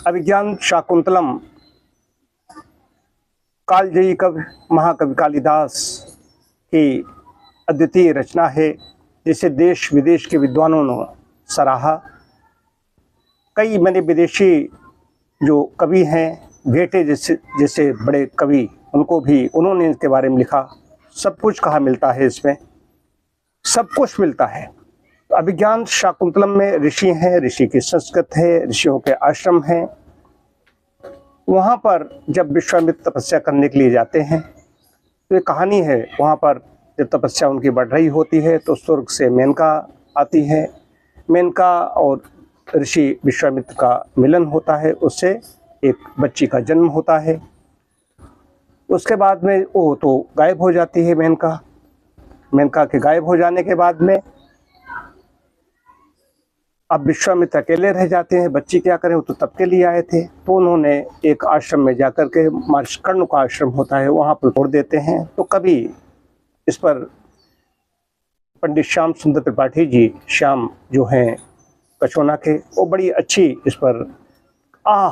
अभिज्ञान शाकुंतलम कालजयी कवि महाकवि कालिदास की अद्वितीय रचना है, जिसे देश विदेश के विद्वानों ने सराहा। कई मैंने विदेशी जो कवि हैं, गेटे जैसे बड़े कवि, उनको भी उन्होंने इसके बारे में लिखा। सब कुछ कहाँ मिलता है, इसमें सब कुछ मिलता है। अभिज्ञान शाकुंतलम में ऋषि हैं, ऋषि की संस्कृत है, ऋषियों के आश्रम हैं। वहाँ पर जब विश्वामित्र तपस्या करने के लिए जाते हैं तो एक कहानी है। वहाँ पर जब तपस्या उनकी बढ़ रही होती है तो स्वर्ग से मेनका आती है। मेनका और ऋषि विश्वामित्र का मिलन होता है, उससे एक बच्ची का जन्म होता है। उसके बाद में वो तो गायब हो जाती है मेनका के गायब हो जाने के बाद में अब विश्वामित्र अकेले रह जाते हैं। बच्ची क्या करें, वो तो तब के लिए आए थे। तो उन्होंने एक आश्रम में जाकर के, महर्षि कर्ण का आश्रम होता है, वहाँ पर छोड़ देते हैं। तो कभी इस पर पंडित श्याम सुंदर त्रिपाठी जी, श्याम जो हैं कचौना के, वो बड़ी अच्छी इस पर आह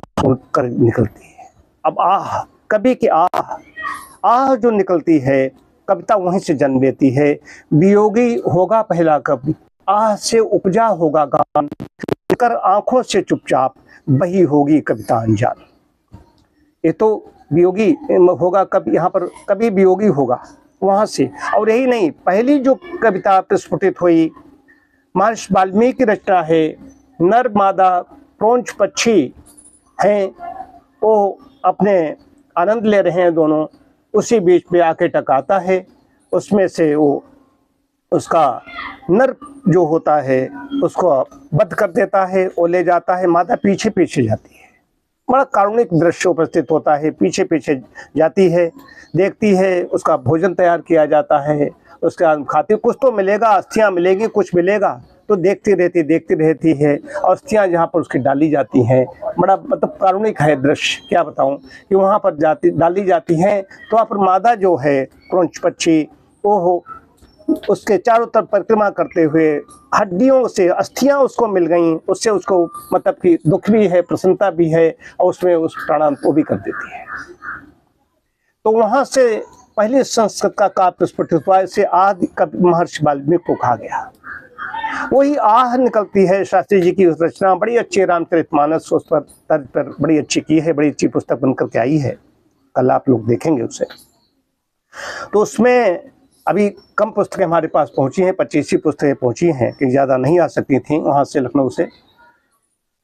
कर निकलती है। अब आह, कवि की आह जो निकलती है, कविता वहीं से जन्म लेती है। वियोगी होगा पहला कवि, आह से उपजा होगा गान, कर आंखों से चुपचाप बही होगी कविता अनजान। ये तो वियोगी होगा कवि, यहाँ पर कवि वियोगी होगा वहाँ से। और यही नहीं, पहली जो कविता प्रस्फुटित हुई महर्षि वाल्मीकि की रचना है। नर मादा प्रोंच पक्षी हैं, वो अपने आनंद ले रहे हैं दोनों, उसी बीच में आके टकराता है। उसमें से वो उसका नर जो होता है उसको बंद कर देता है, वो ले जाता है, मादा पीछे पीछे जाती है। बड़ा कारुणिक दृश्य उपस्थित होता है। पीछे पीछे जाती है, देखती है, उसका भोजन तैयार किया जाता है, उसके बाद खाती, कुछ तो मिलेगा, अस्थियाँ मिलेगी, कुछ मिलेगा, तो देखती रहती है। अस्थियाँ जहाँ पर उसकी डाली जाती हैं, बड़ा मतलब कारुणिक है दृश्य। क्या बताऊँ कि वहाँ पर डाली जाती हैं तो वहाँ पर मादा जो है क्रौंच पक्षी, वो उसके चारों तरफ परिक्रमा करते हुए हड्डियों से अस्थियां उसको मिल गईं, उससे उसको मतलब कि दुख भी है, प्रसन्नता भी है, और उसमें उस प्राणांत को भी कर देती है। तो वहां से पहले संस्कृत का काव्य प्रस्फुटित हुआ। इसे आदि कवि महर्षि वाल्मीकि को कहा गया। वही आह निकलती है। शास्त्री जी की उस रचना बड़ी अच्छी, रामचरितमानस उस पर तर्ज पर बड़ी अच्छी की है, बड़ी अच्छी पुस्तक बनकर के आई है। कल आप लोग देखेंगे उसे। तो उसमें अभी कम पुस्तकें हमारे पास पहुंची हैं, 25 ही पुस्तकें पहुंची हैं, कि ज़्यादा नहीं आ सकती थी वहाँ से, लखनऊ से।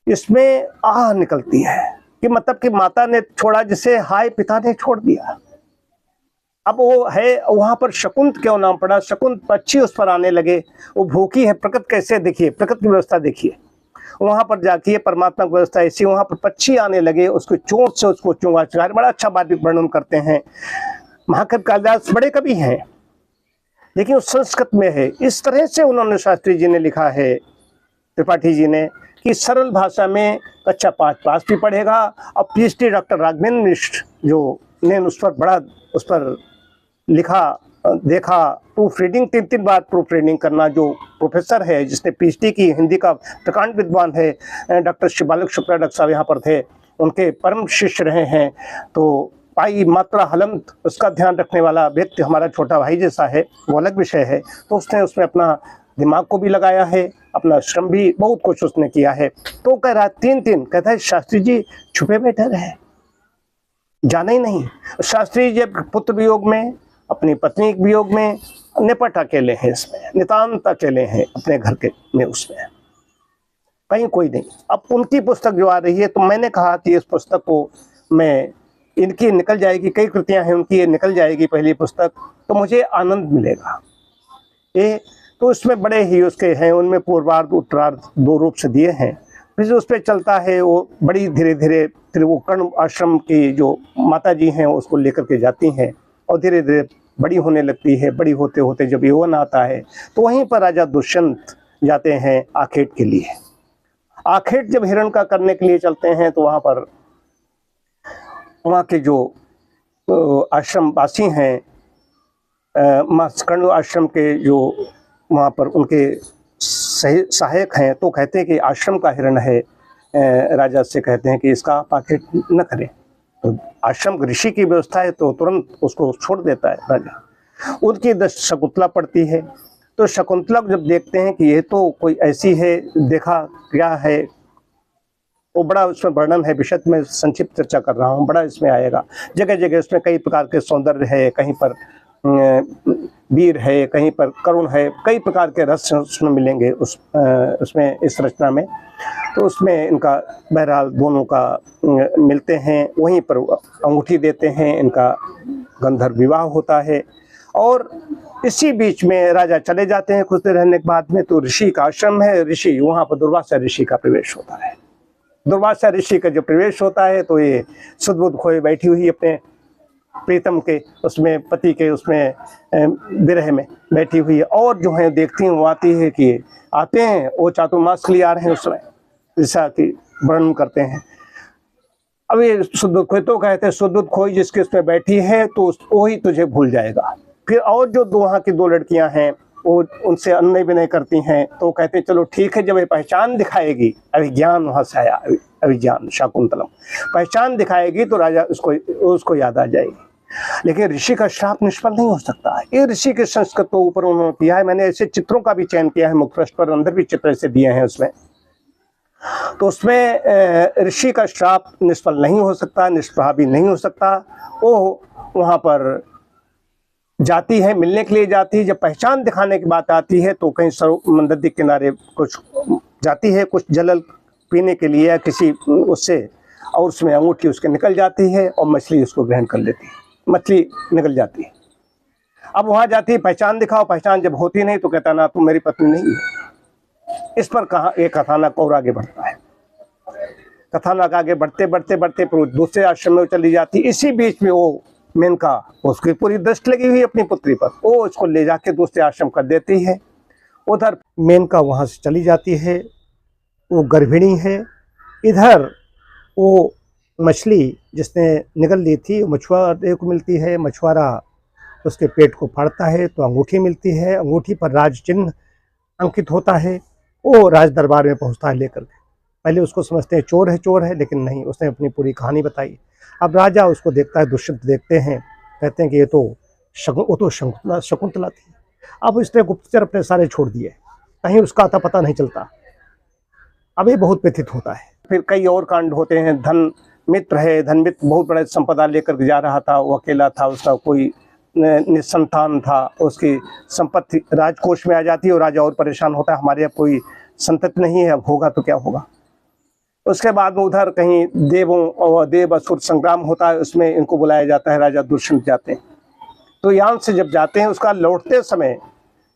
इसमें आह निकलती है कि मतलब कि माता ने छोड़ा जिसे, हाय पिता ने छोड़ दिया। अब वो है वहाँ पर शकुंत क्यों नाम पड़ा, शकुंत पक्षी उस पर आने लगे। वो भूखी है, प्रकृति कैसे देखिए, प्रकृति की व्यवस्था देखिए। वहाँ पर जाके परमात्मा की व्यवस्था ऐसी, वहाँ पर पक्षी आने लगे, उसको चोंच से उसको चुंगा चुगा, बड़ा अच्छा वाद्य वर्णन करते हैं। महाकवि कालिदास बड़े कवि हैं, लेकिन उस संस्कृत में है। इस तरह से उन्होंने, शास्त्री जी ने लिखा है, त्रिपाठी जी ने, कि सरल भाषा में कक्षा 5 पास भी पढ़ेगा। और पीएचडी डॉक्टर राघवेंद्र मिश्र जो ने उस पर लिखा, देखा, प्रूफ रीडिंग 3 बार प्रूफ रीडिंग करना, जो प्रोफेसर है जिसने पीएचडी की, हिंदी का प्रकांड विद्वान है, डॉक्टर शिवालक शुक्ला डॉक्टर साहब यहाँ पर थे, उनके परम शिष्य रहे हैं। तो पाई मात्रा हलंत, उसका ध्यान रखने वाला व्यक्ति हमारा छोटा भाई जैसा है, वो अलग विषय है। तो उसने उसमें अपना दिमाग को भी लगाया है, अपना श्रम भी, बहुत कुछ उसने किया है। तो कह रहा 3 कहता है शास्त्री जी छुपे बैठे रहे, जाना ही नहीं। शास्त्री जी पुत्र वियोग में, अपनी पत्नी के वियोग में निपट अकेले हैं, इसमें नितांत अकेले हैं अपने घर के में, उसमें कहीं कोई नहीं। अब उनकी पुस्तक जो आ रही है, तो मैंने कहा कि इस पुस्तक को मैं, इनकी निकल जाएगी, कई कृतियां हैं उनकी, ये निकल जाएगी पहली पुस्तक, तो मुझे आनंद मिलेगा। ये तो इसमें बड़े ही उसके हैं, उनमें पूर्वार्ध उत्तरार्ध 2 रूप से दिए हैं। फिर उस पर चलता है, वो बड़ी धीरे धीरे फिर वो कर्ण आश्रम की जो माता जी हैं उसको लेकर के जाती हैं, और धीरे धीरे बड़ी होने लगती है। बड़ी होते होते जब यौवन आता है, तो वहीं पर राजा दुष्यंत जाते हैं आखेट के लिए। आखेट जब हिरण का करने के लिए चलते हैं, तो वहाँ पर वहाँ के जो आश्रम वासी हैं, कर्ण आश्रम के जो वहाँ पर उनके सहायक हैं, तो कहते हैं कि आश्रम का हिरण है, राजा से कहते हैं कि इसका पाकेट न करें। तो आश्रम ऋषि की व्यवस्था है तो तुरंत उसको छोड़ देता है राजा। उनकी दृष्टि शकुंतला पड़ती है, तो शकुंतला जब देखते हैं कि ये तो कोई ऐसी है, देखा क्या है, वो बड़ा उसमें वर्णन है, विशद में संक्षिप्त चर्चा कर रहा हूँ, बड़ा इसमें आएगा। जगह जगह उसमें कई प्रकार के सौंदर्य है, कहीं पर वीर है, कहीं पर करुण है, कई प्रकार के रस उसमें मिलेंगे उसमें इस रचना में। तो उसमें इनका बहरहाल दोनों का मिलते हैं, वहीं पर अंगूठी देते हैं, इनका गंधर्व विवाह होता है। और इसी बीच में राजा चले जाते हैं कुछ देर रहने के बाद में, तो ऋषि का आश्रम है, ऋषि वहाँ पर दुर्वासा ऋषि का प्रवेश होता है। दुर्वासा ऋषि का जो प्रवेश होता है तो ये सुध-बुध खोए बैठी हुई अपने प्रीतम के उसमें, पति के उसमें विरह में बैठी हुई है, और जो है देखती हैं वो आती है कि आते हैं, वो चातुर्मास के लिए आ रहे हैं उसमें, जैसा कि वर्णन करते हैं। अब ये सुध-बुध खोए तो कहते हैं सुध-बुध खोई जिसके उसमें बैठी है तो वही तुझे भूल जाएगा। फिर और जो वहाँ की दो लड़कियां हैं वो उनसे अन्य विनय करती हैं, तो कहते हैं चलो ठीक है, जब ये पहचान दिखाएगी, अभिज्ञान वहाँ से आया, अभिज्ञान शाकुंतलम, पहचान दिखाएगी तो राजा उसको याद आ जाएगी। लेकिन ऋषि का श्राप निष्फल नहीं हो सकता है। ये ऋषि के संस्कृत को ऊपर उन्होंने किया है, मैंने ऐसे चित्रों का भी चयन किया है, मुख्य पृष्ठ पर अंदर भी चित्र ऐसे दिए हैं उसमें। तो उसमें ऋषि का श्राप निष्फल नहीं हो सकता, निष्प्रभावी नहीं हो सकता। वो वहाँ पर जाती है, मिलने के लिए जाती है, जब पहचान दिखाने की बात आती है तो कहीं नदी किनारे कुछ जाती है, कुछ जल पीने के लिए या किसी उससे, और उसमें अंगूठी उसके निकल जाती है और मछली उसको ग्रहण कर लेती है, मछली निकल जाती है। अब वहाँ जाती है, पहचान दिखाओ, पहचान जब होती नहीं तो कहता ना तुम मेरी पत्नी नहीं है। इस पर कहा एक कथानक और आगे बढ़ता है। कथानक आगे बढ़ते बढ़ते बढ़ते दूसरे आश्रम में चली जाती। इसी बीच में वो मेनका, उसकी पूरी दृष्टि लगी हुई अपनी पुत्री पर, वो उसको ले जाके दूसरे आश्रम कर देती है। उधर मेनका वहाँ से चली जाती है, वो गर्भिणी है। इधर वो मछली जिसने निगल ली थी मछुआरे को मिलती है, मछुआरा उसके पेट को फाड़ता है तो अंगूठी मिलती है, अंगूठी पर राज चिन्ह अंकित होता है। वो राज दरबार में पहुँचता है लेकर के। पहले उसको समझते हैं चोर है, लेकिन नहीं, उसने अपनी पूरी कहानी बताई। अब राजा उसको देखता है, दुष्यंत देखते हैं, कहते हैं कि ये तो शकुंतला थी। अब इसने गुप्तचर अपने सारे छोड़ दिए, कहीं उसका आता पता नहीं चलता। अब ये बहुत व्यथित होता है। फिर कई और कांड होते हैं। धन मित्र है, धन मित्र बहुत बड़ा संपदा लेकर जा रहा था, वो अकेला था, उसका कोई निसंतान था, उसकी संपत्ति राजकोष में आ जाती है और राजा और परेशान होता है, हमारे अब कोई संतति नहीं है, अब होगा तो क्या होगा। उसके बाद में उधर कहीं देवों और देव असुर संग्राम होता है, उसमें इनको बुलाया जाता है, राजा दुष्यंत जाते हैं। तो यहाँ से जब जाते हैं, उसका लौटते समय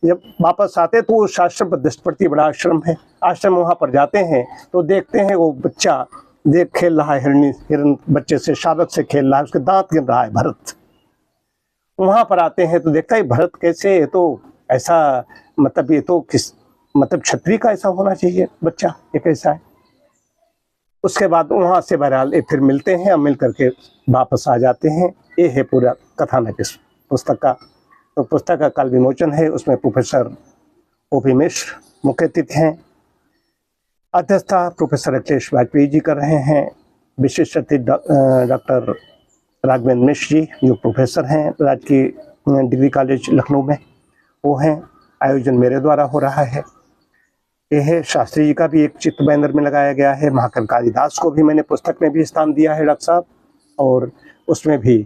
जब वापस आते तो उस आश्रम पर दृष्टि पड़ती, बड़ा आश्रम है। आश्रम वहाँ पर जाते हैं तो देखते हैं वो बच्चा देख खेल रहा है, हिरण बच्चे से, शावक से खेल रहा है, उसके दांत गिर रहा है, भरत। वहाँ पर आते हैं तो देखता है भरत कैसे, ये तो ऐसा मतलब, ये तो किस मतलब क्षत्रिय का ऐसा होना चाहिए बच्चा, ये कैसा है। उसके बाद वहाँ से बहरहाल फिर मिलते हैं और मिल करके वापस आ जाते हैं। ये है पूरा कथानक इस पुस्तक का। तो पुस्तक का कल विमोचन है, उसमें प्रोफेसर O.P. मिश्र मुख्य अतिथि हैं। अध्यक्षता प्रोफेसर अखिलेश वाजपेयी जी कर रहे हैं। विशिष्ट अतिथि डॉक्टर राघवेंद्र मिश्र जी, जो प्रोफेसर हैं राजकीय डिग्री कॉलेज लखनऊ में, वो हैं। आयोजन मेरे द्वारा हो रहा है। यह है शास्त्री जी का भी एक चित्र बैनर में लगाया गया है। महाकवि कालिदास को भी मैंने पुस्तक में भी स्थान दिया है डॉक्टर साहब, और उसमें भी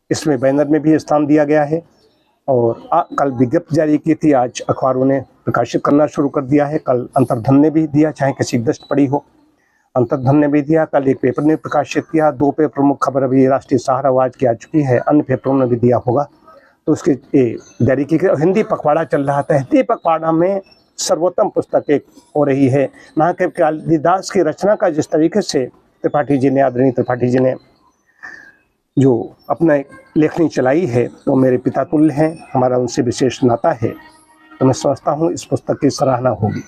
इसमें बैनर में भी स्थान दिया गया है। और कल विज्ञप्ति जारी की थी, आज अखबारों ने प्रकाशित करना शुरू कर दिया है। कल अंतर्धन ने भी दिया, चाहे किसी दृष्टि पड़ी हो, अंतर्धन ने भी दिया। कल एक पेपर ने प्रकाशित किया। 2 पेपर प्रमुख खबर अभी राष्ट्रीय सहारा आज की आ चुकी है, अन्य पेपरों ने भी दिया होगा। तो उसकी जारी की हिंदी पखवाड़ा चल रहा था। हिंदी पखवाड़ा में सर्वोत्तम पुस्तक एक हो रही है। महाकवि कालिदास की रचना का जिस तरीके से त्रिपाठी जी ने, आदरणीय त्रिपाठी जी ने जो अपना लेखनी चलाई है, तो मेरे पिता तुल्य हैं, हमारा उनसे विशेष नाता है। तो मैं समझता हूँ इस पुस्तक की सराहना होगी।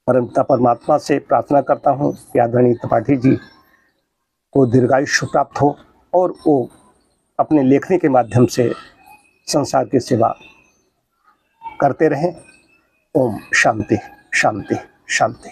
परमपिता परमात्मा से प्रार्थना करता हूँ कि आदरणीय त्रिपाठी जी को दीर्घायुष्य प्राप्त हो और वो अपने लेखनी के माध्यम से संसार की सेवा करते रहें। ओम शांति शांति शांति।